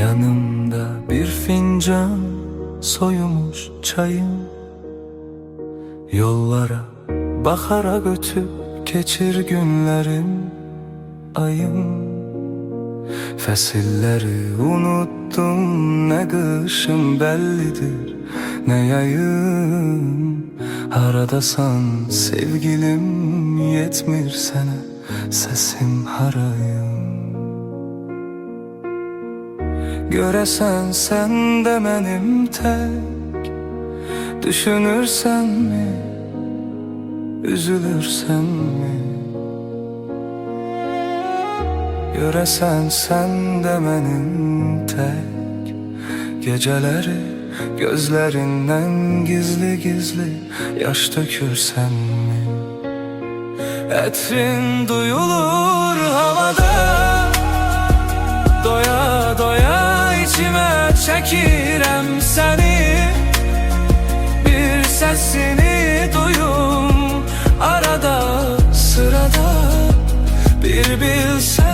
Yanımda bir fincan soyumuş çayım, yollara bakarak ötüp geçir günlerim ayım. Fesilleri unuttum, ne kışım bellidir ne yayım. Haradasan sevgilim, yetmir sene sesim harayım. Göresen sen de benim tek, düşünürsen mi, üzülürsen mi? Göresen sen de benim tek, geceleri gözlerinden gizli gizli yaş dökürsen mi? Etrin duyulur havada, doya doya içime çekirem seni. Bir sesini duyum arada sırada, bir bilsen